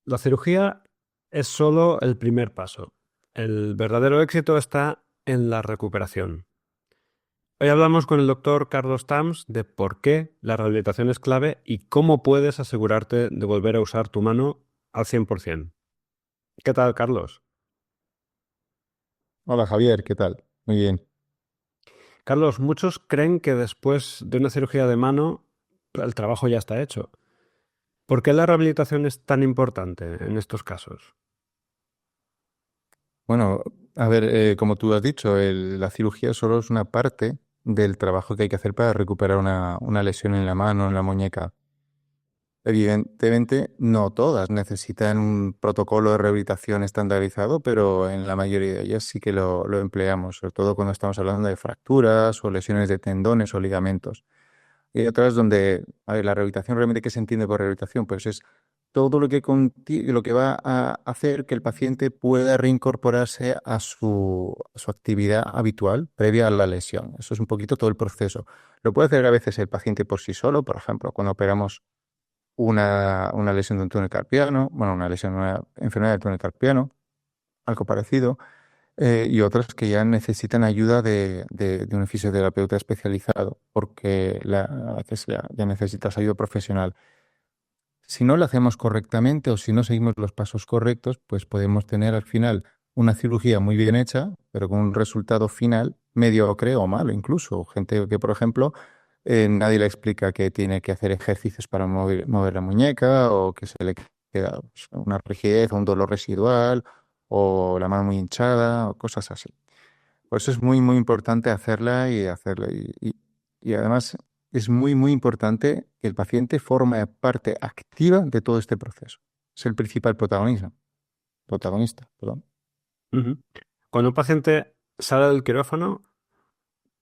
La cirugía es solo el primer paso. El verdadero éxito está en la recuperación. Hoy hablamos con el doctor Carlos Tams de por qué la rehabilitación es clave y cómo puedes asegurarte de volver a usar tu mano al 100%. ¿Qué tal, Carlos? Hola Javier, ¿qué tal? Muy bien. Carlos, muchos creen que después de una cirugía de mano el trabajo ya está hecho. ¿Por qué la rehabilitación es tan importante en estos casos? Bueno, a ver, como tú has dicho, la cirugía solo es una parte del trabajo que hay que hacer para recuperar una lesión en la mano, en la muñeca. Evidentemente, no todas necesitan un protocolo de rehabilitación estandarizado, pero en la mayoría de ellas sí que lo empleamos, sobre todo cuando estamos hablando de fracturas o lesiones de tendones o ligamentos. Y hay otras donde, a ver, la rehabilitación realmente, ¿qué se entiende por rehabilitación? Pues es todo lo que va a hacer que el paciente pueda reincorporarse a su actividad habitual previa a la lesión. Eso es un poquito todo el proceso. Lo puede hacer a veces el paciente por sí solo, por ejemplo, cuando operamos una lesión de un túnel carpiano, bueno, una enfermedad del túnel carpiano, algo parecido, y otras que ya necesitan ayuda de un fisioterapeuta especializado, porque a veces ya necesitas ayuda profesional. Si no lo hacemos correctamente o si no seguimos los pasos correctos, pues podemos tener al final una cirugía muy bien hecha, pero con un resultado final mediocre o malo incluso. Gente que, por ejemplo, nadie le explica que tiene que hacer ejercicios para mover la muñeca o que se le queda pues, una rigidez o un dolor residual o la mano muy hinchada o cosas así. Por eso es muy, muy importante hacerla. Y además es muy, muy importante que el paciente forme parte activa de todo este proceso. Es el principal protagonista, perdón. Ujú. Cuando un paciente sale del quirófano,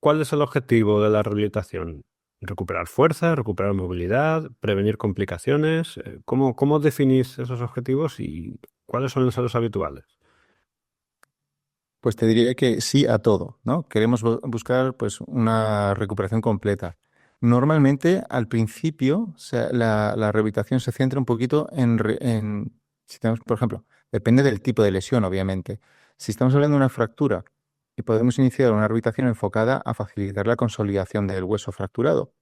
¿cuál es el objetivo de la rehabilitación? ¿Recuperar fuerza, recuperar movilidad, prevenir complicaciones? ¿Cómo definís esos objetivos y cuáles son los habituales? Pues te diría que sí a todo, ¿no? Queremos buscar pues una recuperación completa. Normalmente al principio la rehabilitación se centra un poquito si tenemos, por ejemplo, depende del tipo de lesión, obviamente. Si estamos hablando de una fractura y podemos iniciar una rehabilitación enfocada a facilitar la consolidación del hueso fracturado.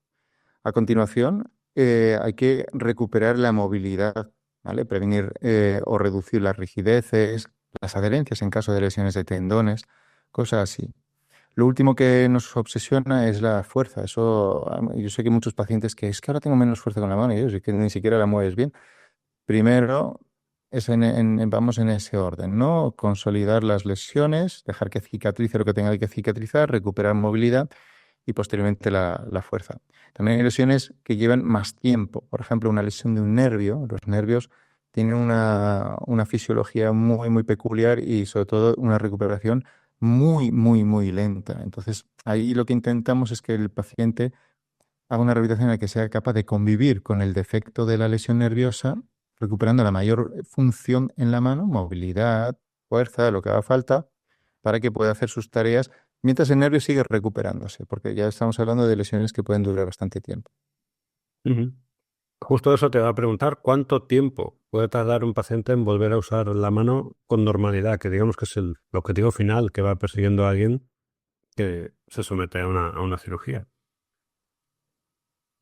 A continuación, hay que recuperar la movilidad, ¿vale? Prevenir o reducir las rigideces, las adherencias en caso de lesiones de tendones, cosas así. Lo último que nos obsesiona es la fuerza. Yo sé que muchos pacientes que es que ahora tengo menos fuerza con la mano y es que ni siquiera la mueves bien. Primero, vamos en ese orden, ¿no? Consolidar las lesiones, dejar que cicatrice lo que tenga que cicatrizar, recuperar movilidad y posteriormente la fuerza. También hay lesiones que llevan más tiempo. Por ejemplo, una lesión de un nervio. Los nervios tienen una fisiología muy, muy peculiar y sobre todo una recuperación muy, muy, muy lenta. Entonces, ahí lo que intentamos es que el paciente haga una rehabilitación en la que sea capaz de convivir con el defecto de la lesión nerviosa, recuperando la mayor función en la mano, movilidad, fuerza, lo que haga falta, para que pueda hacer sus tareas mientras el nervio sigue recuperándose, porque ya estamos hablando de lesiones que pueden durar bastante tiempo. Ujú. Justo eso te va a preguntar, ¿cuánto tiempo puede tardar un paciente en volver a usar la mano con normalidad? Que digamos que es el objetivo final que va persiguiendo a alguien que se somete a una cirugía.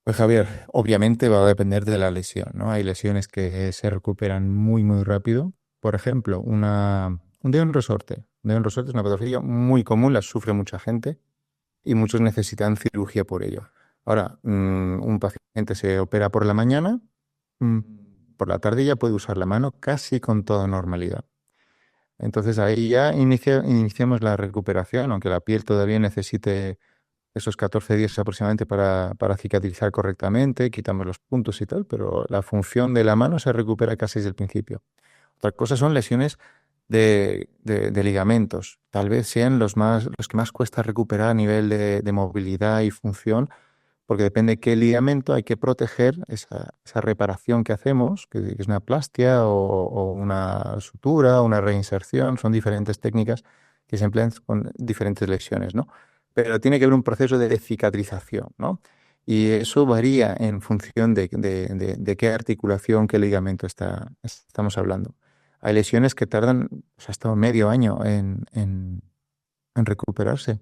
Pues Javier, obviamente va a depender de la lesión, ¿no? Hay lesiones que se recuperan muy, muy rápido. Por ejemplo, un dedo en resorte. Un dedo en resorte es una patología muy común, la sufre mucha gente y muchos necesitan cirugía por ello. Ahora, un paciente se opera por la mañana, mm, por la tarde ya puede usar la mano casi con toda normalidad. Entonces ahí ya iniciamos la recuperación, aunque la piel todavía necesite esos 14 días aproximadamente para cicatrizar correctamente, quitamos los puntos y tal, pero la función de la mano se recupera casi desde el principio. Otra cosa son lesiones de ligamentos. Tal vez sean los que más cuesta recuperar a nivel de movilidad y función, porque depende de qué ligamento hay que proteger esa reparación que hacemos, que es una plastia o una sutura, una reinserción. Son diferentes técnicas que se emplean con diferentes lesiones, ¿no? Pero tiene que haber un proceso de cicatrización, ¿no? Y eso varía en función de qué articulación, qué ligamento estamos hablando. Hay lesiones que tardan pues, hasta medio año en recuperarse.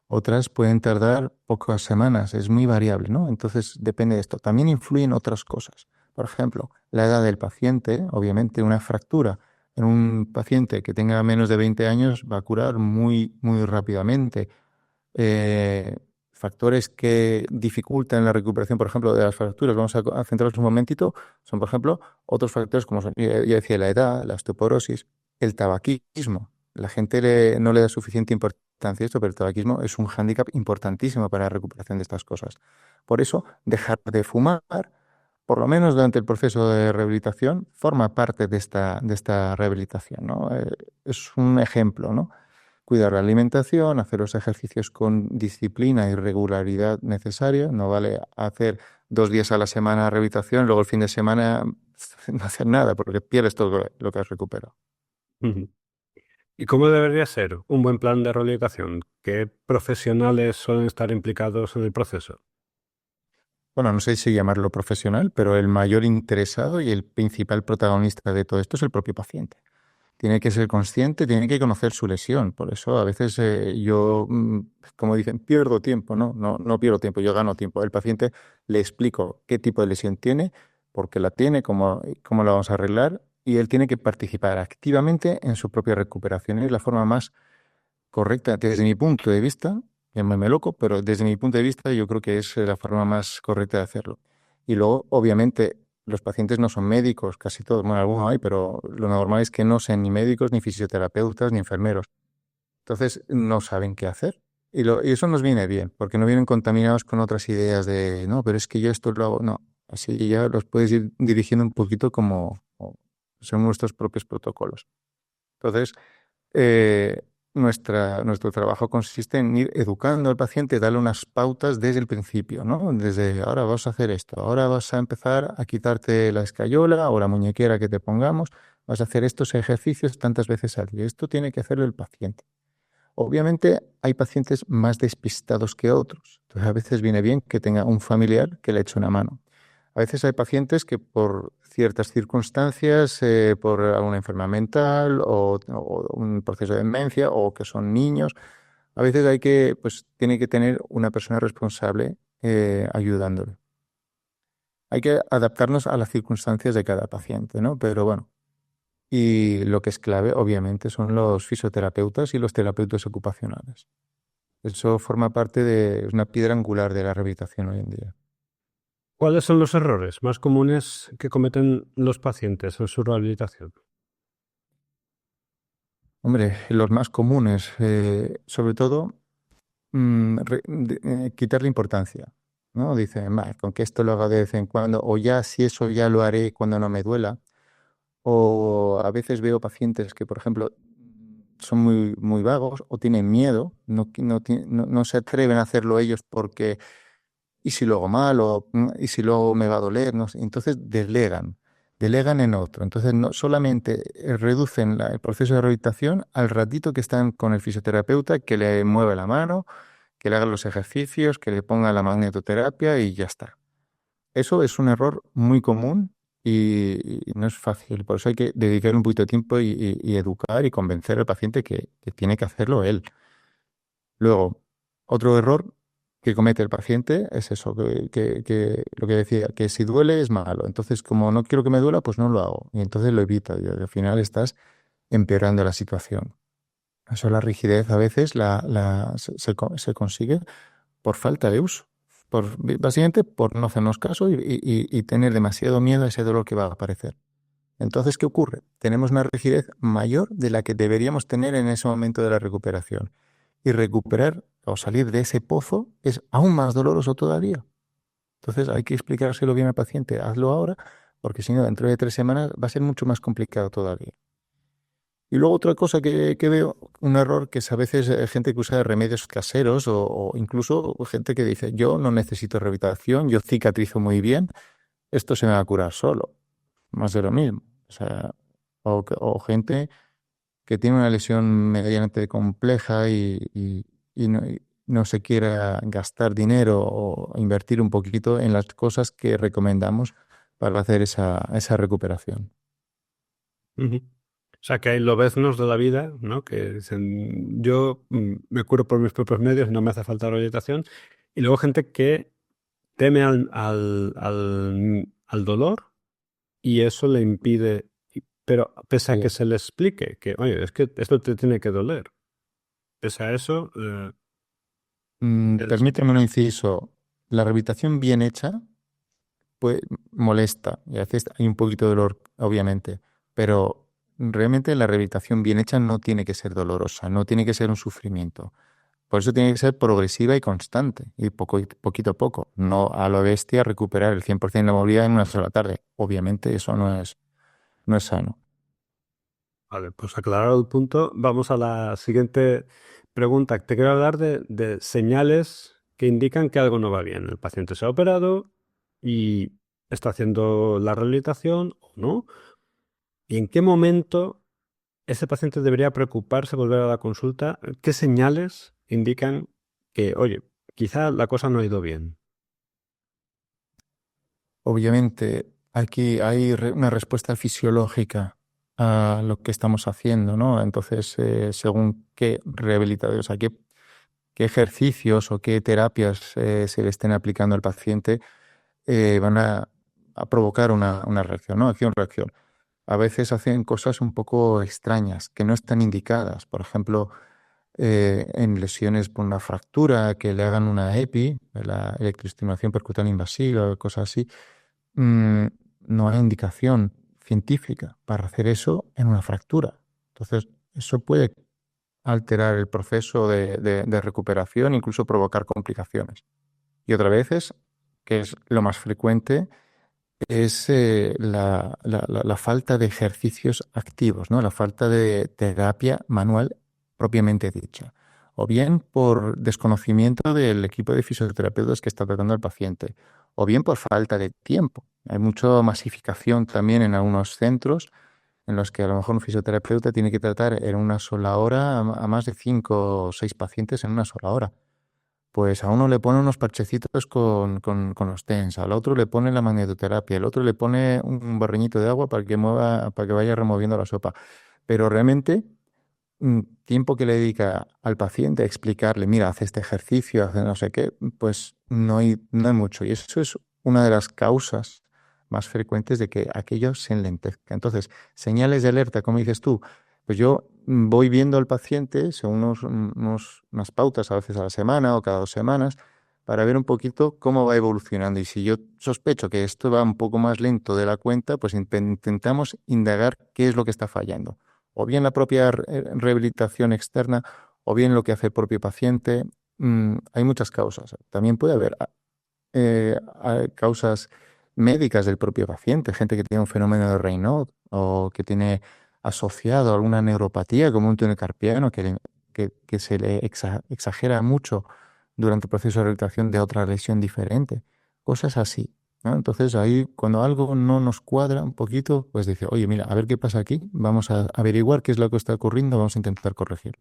Otras pueden tardar pocas semanas, es muy variable, ¿no? Entonces depende de esto. También influyen otras cosas. Por ejemplo, la edad del paciente, obviamente una fractura en un paciente que tenga menos de 20 años va a curar muy, muy rápidamente. eh, Factores que dificultan la recuperación, por ejemplo, de las fracturas, vamos a centrarnos un momentito, son, por ejemplo, otros factores como ya decía, la edad, la osteoporosis, el tabaquismo. La gente no le da suficiente importancia a esto, pero el tabaquismo es un hándicap importantísimo para la recuperación de estas cosas. Por eso, dejar de fumar, por lo menos durante el proceso de rehabilitación, forma parte de esta rehabilitación, ¿no? Es un ejemplo, ¿no? Cuidar la alimentación, hacer los ejercicios con disciplina y regularidad necesaria. No vale hacer 2 días a la semana rehabilitación, luego el fin de semana no hacer nada, porque pierdes todo lo que has recuperado. Ujú. ¿Y cómo debería ser un buen plan de rehabilitación? ¿Qué profesionales suelen estar implicados en el proceso? Bueno, no sé si llamarlo profesional, pero el mayor interesado y el principal protagonista de todo esto es el propio paciente. Tiene que ser consciente, tiene que conocer su lesión. Por eso a veces yo, como dicen, pierdo tiempo. No, no, no pierdo tiempo, yo gano tiempo. El paciente le explico qué tipo de lesión tiene, por qué la tiene, cómo la vamos a arreglar, y él tiene que participar activamente en su propia recuperación. Es la forma más correcta desde mi punto de vista, llámame loco, pero desde mi punto de vista yo creo que es la forma más correcta de hacerlo. Y luego, obviamente, los pacientes no son médicos, casi todos, bueno, algunos hay, pero lo normal es que no sean ni médicos, ni fisioterapeutas, ni enfermeros. Entonces, no saben qué hacer. Y eso nos viene bien, porque no vienen contaminados con otras ideas de, no, pero es que yo esto lo hago. No, así ya los puedes ir dirigiendo un poquito como son nuestros propios protocolos. Entonces, eh, nuestro trabajo consiste en ir educando al paciente, darle unas pautas desde el principio, ¿no? Desde ahora vas a hacer esto, ahora vas a empezar a quitarte la escayola o la muñequera que te pongamos, vas a hacer estos ejercicios tantas veces al día. Esto tiene que hacerlo el paciente. Obviamente hay pacientes más despistados que otros, entonces a veces viene bien que tenga un familiar que le eche una mano. A veces hay pacientes que por ciertas circunstancias, por alguna enfermedad mental o un proceso de demencia o que son niños, a veces pues tiene que tener una persona responsable ayudándole. Hay que adaptarnos a las circunstancias de cada paciente, ¿no? Pero bueno, y lo que es clave, obviamente, son los fisioterapeutas y los terapeutas ocupacionales. Eso forma parte es una piedra angular de la rehabilitación hoy en día. ¿Cuáles son los errores más comunes que cometen los pacientes en su rehabilitación? Hombre, los más comunes, sobre todo, quitarle importancia, ¿no? Dicen, "Bah, con que esto lo haga de vez en cuando, o ya, si eso ya lo haré cuando no me duela". O a veces veo pacientes que, por ejemplo, son muy, muy vagos o tienen miedo, no se atreven a hacerlo ellos porque, ¿y si lo hago mal? O ¿y si luego me va a doler? No sé. Entonces delegan en otro. Entonces no solamente reducen el proceso de rehabilitación al ratito que están con el fisioterapeuta, que le mueve la mano, que le haga los ejercicios, que le ponga la magnetoterapia y ya está. Eso es un error muy común y no es fácil. Por eso hay que dedicar un poquito de tiempo y educar y convencer al paciente que tiene que hacerlo él. Luego, otro error que comete el paciente es eso, que lo que decía, que si duele es malo. Entonces, como no quiero que me duela, pues no lo hago. Y entonces lo evita. Y al final estás empeorando la situación. Eso, la rigidez a veces se consigue por falta de uso, básicamente por no hacernos caso y tener demasiado miedo a ese dolor que va a aparecer. Entonces, ¿qué ocurre? Tenemos una rigidez mayor de la que deberíamos tener en ese momento de la recuperación. Y recuperar o salir de ese pozo es aún más doloroso todavía. Entonces, hay que explicárselo bien al paciente. Hazlo ahora, porque si no, dentro de 3 semanas va a ser mucho más complicado todavía. Y luego otra cosa que veo, un error que es a veces gente que usa remedios caseros o incluso gente que dice, yo no necesito rehabilitación, yo cicatrizo muy bien, esto se me va a curar solo. Más de lo mismo. O sea, o gente que tiene una lesión medianamente compleja y no se quiera gastar dinero o invertir un poquito en las cosas que recomendamos para hacer esa recuperación. Ujú. O sea, que hay lobeznos de la vida, ¿no? Que dicen, yo me curo por mis propios medios, no me hace falta rehabilitación. Y luego gente que teme al dolor y eso le impide, pero pese a Sí. que se le explique que, oye, es que esto te tiene que doler, pese a eso, eres- Permíteme un inciso. La rehabilitación bien hecha pues molesta y a veces hay un poquito de dolor, obviamente, pero realmente la rehabilitación bien hecha no tiene que ser dolorosa, no tiene que ser un sufrimiento. Por eso tiene que ser progresiva y constante, y poquito a poco, no a lo bestia recuperar el 100% de la movilidad en una sola tarde. Obviamente eso no es sano. Vale, pues aclarado el punto, vamos a la siguiente pregunta. Te quiero hablar de señales que indican que algo no va bien. El paciente se ha operado y está haciendo la rehabilitación o no. ¿Y en qué momento ese paciente debería preocuparse, volver a la consulta? ¿Qué señales indican que, oye, quizá la cosa no ha ido bien? Obviamente aquí hay una respuesta fisiológica a lo que estamos haciendo, ¿no? Entonces, según qué rehabilitadores, o sea, qué ejercicios o qué terapias se le estén aplicando al paciente, van a provocar una reacción, ¿no? Acción-reacción. A veces hacen cosas un poco extrañas, que no están indicadas. Por ejemplo, en lesiones por una fractura, que le hagan una EPI, la electroestimulación percutánea invasiva, cosas así, mm, no hay indicación científica para hacer eso en una fractura. Entonces, eso puede alterar el proceso de recuperación, incluso provocar complicaciones. Y otra vez que es lo más frecuente, es la falta de ejercicios activos, ¿no? La falta de terapia manual propiamente dicha. O bien por desconocimiento del equipo de fisioterapeutas que está tratando al paciente, o bien por falta de tiempo. Hay mucha masificación también en algunos centros en los que a lo mejor un fisioterapeuta tiene que tratar en una sola hora a más de 5 o 6 pacientes en una sola hora. Pues a uno le pone unos parchecitos con los TENS, al otro le pone la magnetoterapia, el otro le pone un barreñito de agua para que vaya removiendo la sopa. Pero realmente, tiempo que le dedica al paciente a explicarle, mira, hace este ejercicio, hace no sé qué, pues no hay mucho. Y eso es una de las causas más frecuentes de que aquello se enlentezca. Entonces, señales de alerta, como dices tú, pues yo voy viendo al paciente según unas pautas, a veces a la semana o cada 2 semanas, para ver un poquito cómo va evolucionando. Y si yo sospecho que esto va un poco más lento de la cuenta, pues intentamos indagar qué es lo que está fallando. O bien la propia rehabilitación externa, o bien lo que hace el propio paciente. Hay muchas causas. También puede haber causas médicas del propio paciente, gente que tiene un fenómeno de Raynaud o que tiene asociado alguna neuropatía como un túnel carpiano que se le exagera mucho durante el proceso de rehabilitación de otra lesión diferente. Cosas así, ¿no? Entonces ahí cuando algo no nos cuadra un poquito, pues dice, oye, mira, a ver qué pasa aquí, vamos a averiguar qué es lo que está ocurriendo, vamos a intentar corregir.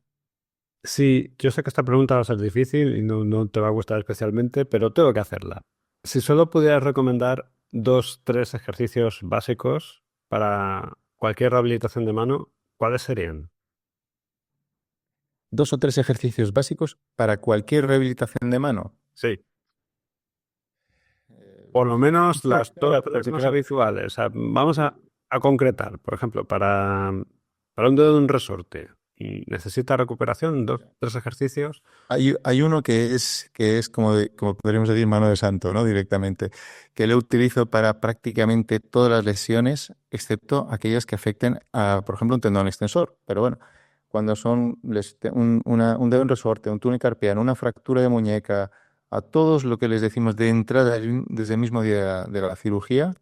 Sí, yo sé que esta pregunta va a ser difícil y no te va a gustar especialmente, pero tengo que hacerla. Si solo pudieras recomendar dos, tres ejercicios básicos para cualquier rehabilitación de mano, ¿cuáles serían? 2 o 3 ejercicios básicos para cualquier rehabilitación de mano. Sí, por lo menos las dos, Claro, tres más habituales. O sea, vamos a concretar, por ejemplo, para un dedo de un resorte y necesita recuperación, dos, tres ejercicios. Hay uno que es como podríamos decir, mano de santo, ¿no? Directamente, que lo utilizo para prácticamente todas las lesiones, excepto aquellas que afecten a, por ejemplo, un tendón extensor. Pero bueno, cuando son un dedo en resorte, un túnel carpiano, una fractura de muñeca, a todos lo que les decimos de entrada desde el mismo día de la cirugía,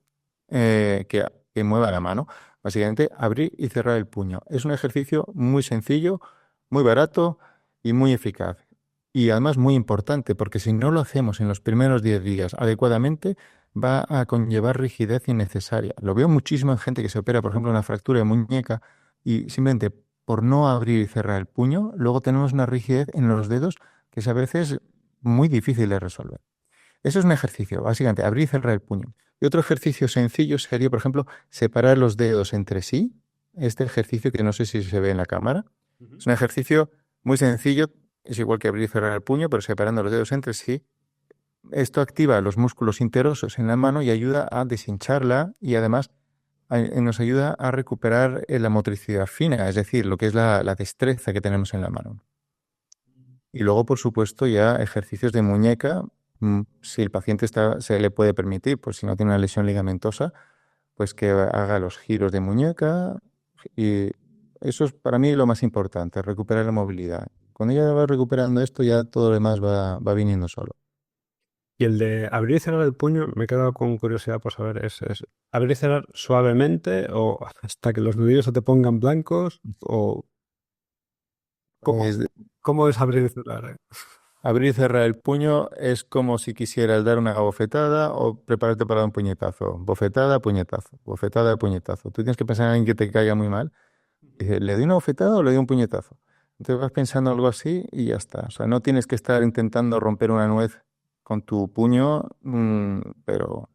que mueva la mano. Básicamente, abrir y cerrar el puño. Es un ejercicio muy sencillo, muy barato y muy eficaz. Y además muy importante, porque si no lo hacemos en los primeros 10 días adecuadamente, va a conllevar rigidez innecesaria. Lo veo muchísimo en gente que se opera, por ejemplo, una fractura de muñeca y simplemente por no abrir y cerrar el puño, luego tenemos una rigidez en los dedos que es a veces muy difícil de resolver. Eso es un ejercicio, básicamente, abrir y cerrar el puño. Y otro ejercicio sencillo sería, por ejemplo, separar los dedos entre sí. Este ejercicio que no sé si se ve en la cámara. Ujú. Es un ejercicio muy sencillo, es igual que abrir y cerrar el puño, pero separando los dedos entre sí. Esto activa los músculos interosos en la mano y ayuda a deshincharla y además nos ayuda a recuperar la motricidad fina, es decir, lo que es la destreza que tenemos en la mano. Y luego, por supuesto, ya ejercicios de muñeca, si el paciente se le puede permitir, pues si no tiene una lesión ligamentosa, pues que haga los giros de muñeca. Y eso es para mí lo más importante, recuperar la movilidad. Cuando ya va recuperando esto, ya todo lo demás va viniendo solo. Y el de abrir y cerrar el puño, me he quedado con curiosidad por saber, ¿es abrir y cerrar suavemente o hasta que los nudillos se te pongan blancos? ¿O cómo, Es cómo es abrir y cerrar? Abrir y cerrar el puño es como si quisieras dar una bofetada o prepararte para dar un puñetazo. Bofetada, puñetazo. Bofetada, puñetazo. Tú tienes que pensar en alguien que te caiga muy mal. Dices, ¿le doy una bofetada o le doy un puñetazo? Entonces vas pensando algo así y ya está. O sea, no tienes que estar intentando romper una nuez con tu puño, pero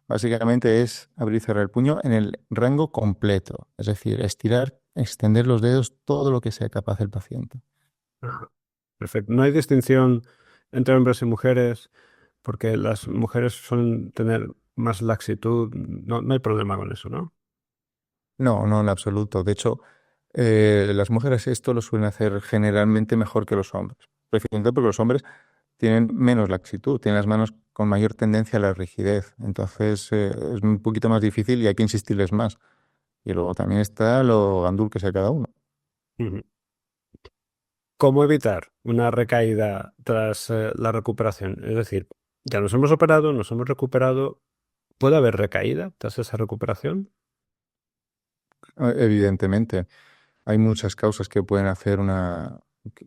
básicamente es abrir y cerrar el puño en el rango completo. Es decir, estirar, extender los dedos todo lo que sea capaz el paciente. Ajá. Perfecto. No hay distinción entre hombres y mujeres porque las mujeres suelen tener más laxitud. No, no hay problema con eso, ¿no? No, no en absoluto. De hecho, las mujeres esto lo suelen hacer generalmente mejor que los hombres. Precisamente porque los hombres tienen menos laxitud, tienen las manos con mayor tendencia a la rigidez. Entonces, es un poquito más difícil y hay que insistirles más. Y luego también está lo gandul que sea cada uno. Ujú. ¿Cómo evitar una recaída tras la recuperación? Es decir, ya nos hemos operado, nos hemos recuperado. ¿Puede haber recaída tras esa recuperación? Evidentemente, hay muchas causas que pueden hacer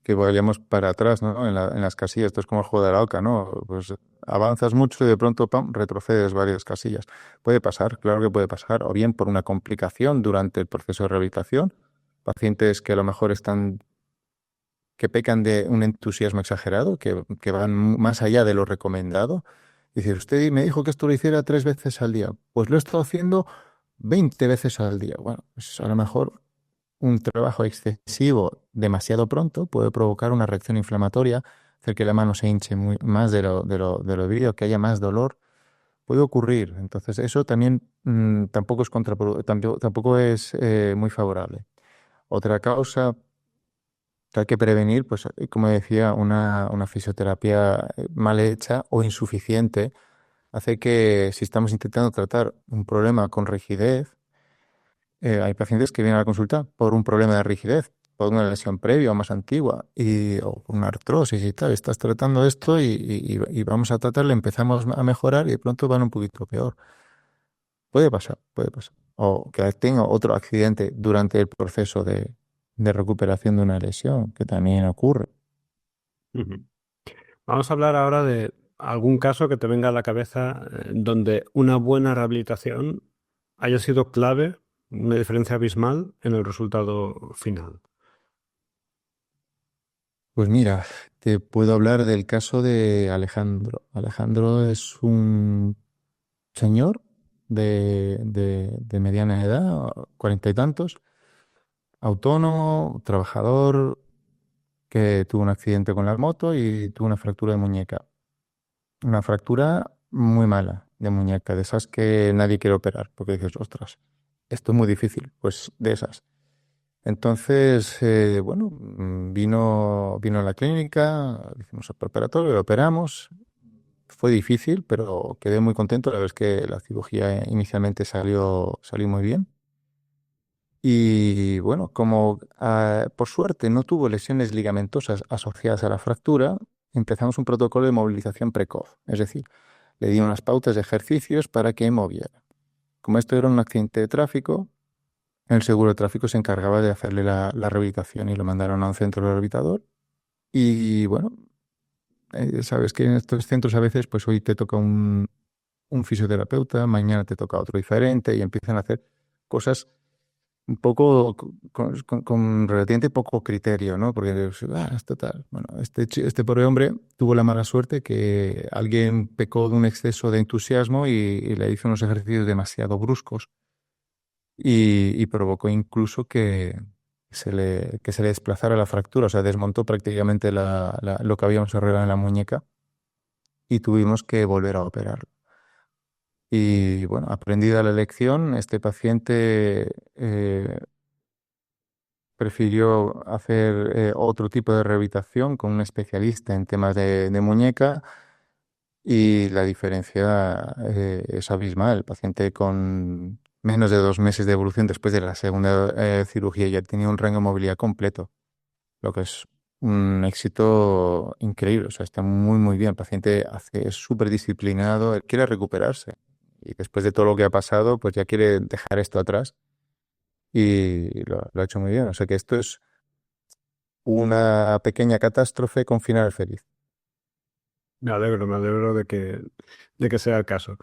que vayamos para atrás, ¿no? En las casillas. Esto es como el juego de la oca, ¿no? Pues avanzas mucho y de pronto, pam, retrocedes varias casillas. Puede pasar, claro que puede pasar, o bien por una complicación durante el proceso de rehabilitación, pacientes que a lo mejor que pecan de un entusiasmo exagerado, que van más allá de lo recomendado. Dice, usted me dijo que esto lo hiciera 3 veces al día. Pues lo he estado haciendo 20 veces al día. Bueno, pues a lo mejor un trabajo excesivo demasiado pronto puede provocar una reacción inflamatoria, hacer que la mano se hinche más de lo debido, que haya más dolor. Puede ocurrir. Entonces, eso también tampoco es tampoco es muy favorable. Otra causa que hay que prevenir, pues como decía, una fisioterapia mal hecha o insuficiente hace que si estamos intentando tratar un problema con rigidez, hay pacientes que vienen a la consulta por un problema de rigidez, por una lesión previa o más antigua, o por una artrosis y tal. Estás tratando esto y vamos a tratarle, empezamos a mejorar y de pronto van un poquito peor. Puede pasar, puede pasar. O que tenga otro accidente durante el proceso de recuperación de una lesión, que también ocurre. Ujú. Vamos a hablar ahora de algún caso que te venga a la cabeza donde una buena rehabilitación haya sido clave, una diferencia abismal en el resultado final. Pues mira, te puedo hablar del caso de Alejandro. Alejandro es un señor de mediana edad, 40 y tantos, autónomo, trabajador, que tuvo un accidente con la moto y tuvo una fractura de muñeca. Una fractura muy mala de muñeca, de esas que nadie quiere operar, porque dices, ostras, esto es muy difícil, pues de esas. Entonces, bueno, vino a la clínica, le hicimos el preparatorio, lo operamos. Fue difícil, pero quedé muy contento. La verdad es que la cirugía inicialmente salió muy bien. Y bueno, como por suerte no tuvo lesiones ligamentosas asociadas a la fractura, empezamos un protocolo de movilización precoz. Es decir, le di unas pautas de ejercicios para que moviera. Como esto era un accidente de tráfico, el seguro de tráfico se encargaba de hacerle la rehabilitación y lo mandaron a un centro rehabilitador. Y bueno, sabes que en estos centros a veces, pues hoy te toca un fisioterapeuta, mañana te toca otro diferente y empiezan a hacer cosas un poco con relativamente poco criterio, ¿no? Porque es total. Bueno, este pobre hombre tuvo la mala suerte que alguien pecó de un exceso de entusiasmo y le hizo unos ejercicios demasiado bruscos y provocó incluso que se le desplazara la fractura, o sea, desmontó prácticamente lo que habíamos arreglado en la muñeca y tuvimos que volver a operarlo. Y bueno, aprendida la lección, este paciente prefirió hacer otro tipo de rehabilitación con un especialista en temas de muñeca y la diferencia es abismal. El paciente con menos de 2 meses de evolución después de la segunda cirugía ya tenía un rango de movilidad completo, lo que es un éxito increíble. O sea, está muy, muy bien. El paciente es súper disciplinado, él quiere recuperarse y después de todo lo que ha pasado, pues ya quiere dejar esto atrás y lo ha hecho muy bien. O sea que esto es una pequeña catástrofe con final feliz. Me alegro de que sea el caso.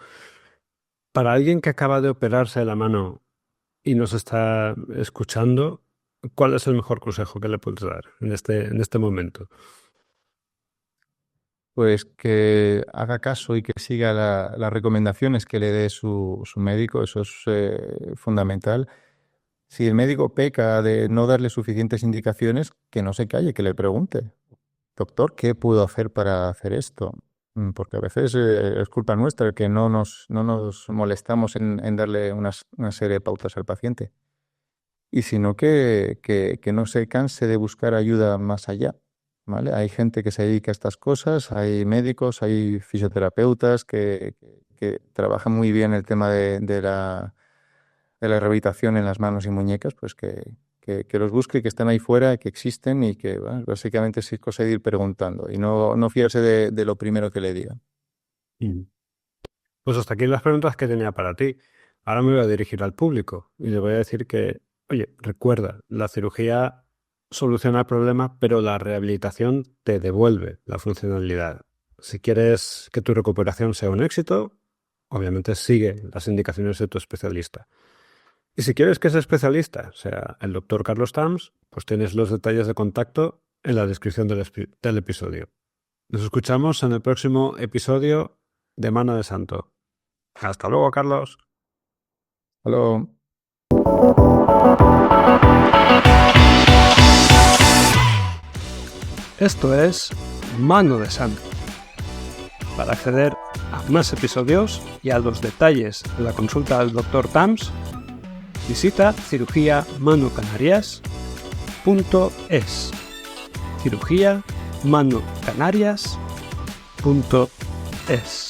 Para alguien que acaba de operarse la mano y nos está escuchando, ¿cuál es el mejor consejo que le puedes dar en este momento? Pues que haga caso y que siga las recomendaciones que le dé su médico, eso es fundamental. Si el médico peca de no darle suficientes indicaciones, que no se calle, que le pregunte, doctor, ¿qué puedo hacer para hacer esto? Porque a veces es culpa nuestra que no nos molestamos en darle una serie de pautas al paciente. Y sino que no se canse de buscar ayuda más allá, ¿vale? Hay gente que se dedica a estas cosas, hay médicos, hay fisioterapeutas que trabajan muy bien el tema de la rehabilitación en las manos y muñecas, pues que los busque, que están ahí fuera, que existen y que bueno, básicamente es cosa de ir preguntando y no fiarse de lo primero que le digan. Mm. Pues hasta aquí las preguntas que tenía para ti. Ahora me voy a dirigir al público y le voy a decir que, oye, recuerda, la cirugía soluciona el problema, pero la rehabilitación te devuelve la funcionalidad. Si quieres que tu recuperación sea un éxito, obviamente sigue las indicaciones de tu especialista. Y si quieres que ese especialista sea el doctor Carlos Tams, pues tienes los detalles de contacto en la descripción del episodio. Nos escuchamos en el próximo episodio de Mano de Santo. Hasta luego, Carlos. Hola. Esto es Mano de Santo. Para acceder a más episodios y a los detalles de la consulta del Dr. Tams, visita cirugiamanocanarias.es. Cirugiamanocanarias.es.